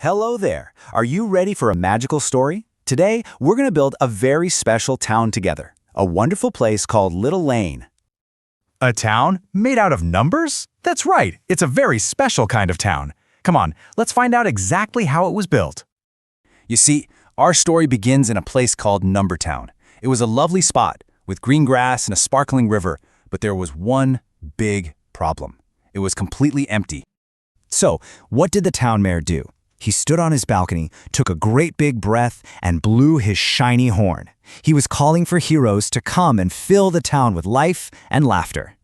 Hello there. Are you ready for a magical story? Today, we're going to build a very special town together. A wonderful place called Little Lane. A town made out of numbers? That's right, it's a very special kind of town. Come on, let's find out exactly how it was built. You see, our story begins in a place called Numbertown. It was a lovely spot with green grass and a sparkling river, but there was one big problem. It was completely empty. So, what did the town mayor do? He stood on his balcony, took a great big breath, and blew his shiny horn. He was calling for heroes to come and fill the town with life and laughter.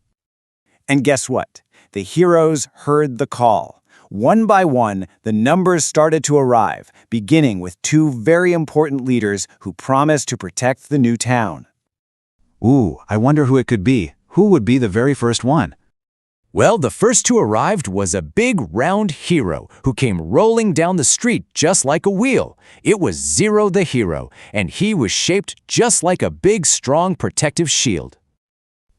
And guess what? The heroes heard the call. One by one, the numbers started to arrive, beginning with two very important leaders who promised to protect the new town. Ooh, I wonder who it could be. Who would be the very first one? Well, the first who arrived was a big, round hero who came rolling down the street just like a wheel. It was Zero the hero, and he was shaped just like a big, strong, protective shield.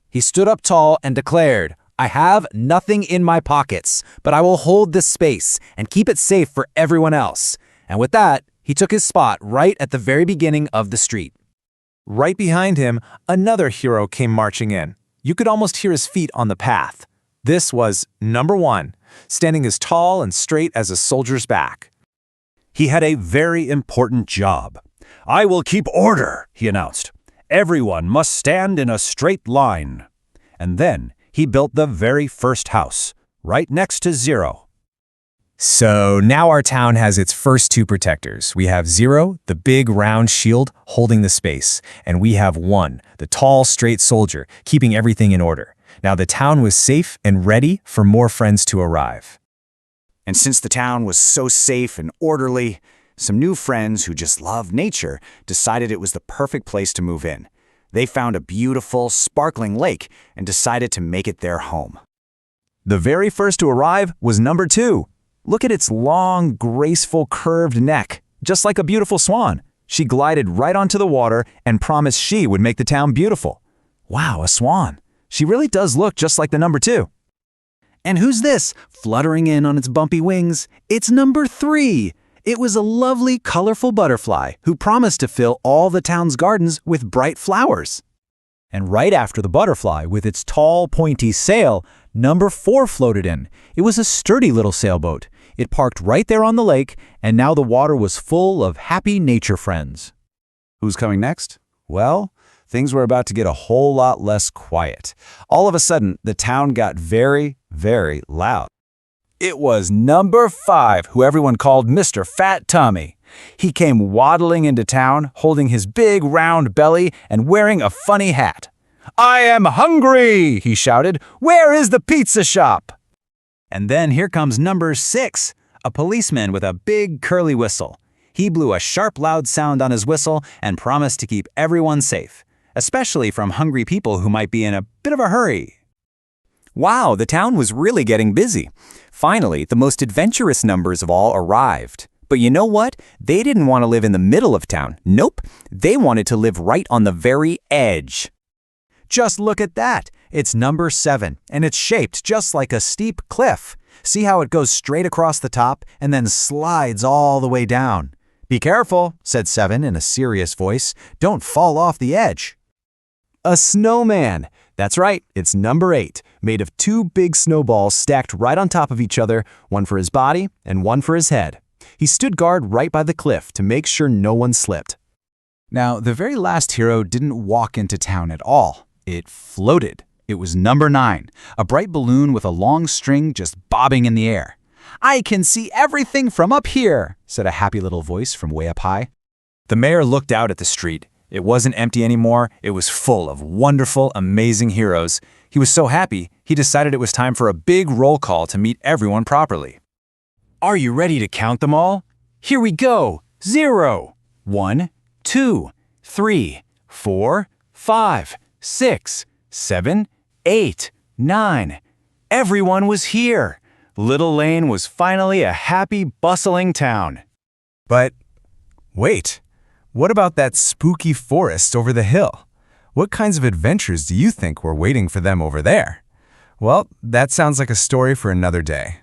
He stood up tall and declared, "I have nothing in my pockets, but I will hold this space and keep it safe for everyone else." And with that, he took his spot right at the very beginning of the street. Right behind him, another hero came marching in. You could almost hear his feet on the path. This was number 1, standing as tall and straight as a soldier's back. He had a very important job. "I will keep order," he announced. "Everyone must stand in a straight line." And then he built the very first house, right next to Zero. So now our town has its first two protectors. We have Zero, the big round shield holding the space, and we have 1, the tall, straight soldier, keeping everything in order. Now the town was safe and ready for more friends to arrive. And since the town was so safe and orderly, some new friends who just love nature decided it was the perfect place to move in. They found a beautiful, sparkling lake and decided to make it their home. The very first to arrive was number 2. Look at its long, graceful, curved neck, just like a beautiful swan. She glided right onto the water and promised she would make the town beautiful. Wow, a swan. She really does look just like the number 2. And who's this, fluttering in on its bumpy wings? It's number 3. It was a lovely, colorful butterfly who promised to fill all the town's gardens with bright flowers. And right after the butterfly, with its tall, pointy sail, number 4 floated in. It was a sturdy little sailboat. It parked right there on the lake, and now the water was full of happy nature friends. Who's coming next? Well, things were about to get a whole lot less quiet. All of a sudden, the town got very, very loud. It was number 5, who everyone called Mr. Fat Tommy. He came waddling into town, holding his big round belly and wearing a funny hat. "I am hungry," he shouted. "Where is the pizza shop?" And then here comes number 6, a policeman with a big curly whistle. He blew a sharp, loud sound on his whistle and promised to keep everyone safe, especially from hungry people who might be in a bit of a hurry. Wow, the town was really getting busy. Finally, the most adventurous numbers of all arrived. But you know what? They didn't want to live in the middle of town. Nope, they wanted to live right on the very edge. Just look at that. It's number 7, and it's shaped just like a steep cliff. See how it goes straight across the top and then slides all the way down. "Be careful," said 7 in a serious voice. "Don't fall off the edge." A snowman. That's right, it's number 8, made of 2 big snowballs stacked right on top of each other, one for his body and one for his head. He stood guard right by the cliff to make sure no one slipped. Now, the very last hero didn't walk into town at all. It floated. It was number 9, a bright balloon with a long string just bobbing in the air. "I can see everything from up here," said a happy little voice from way up high. The mayor looked out at the street. It wasn't empty anymore. It was full of wonderful, amazing heroes. He was so happy, he decided it was time for a big roll call to meet everyone properly. Are you ready to count them all? Here we go. 0, 1, 2, 3, 4, 5, 6, 7, 8, 9. Everyone was here. Little Lane was finally a happy, bustling town. But wait, what about that spooky forest over the hill? What kinds of adventures do you think were waiting for them over there? Well, that sounds like a story for another day.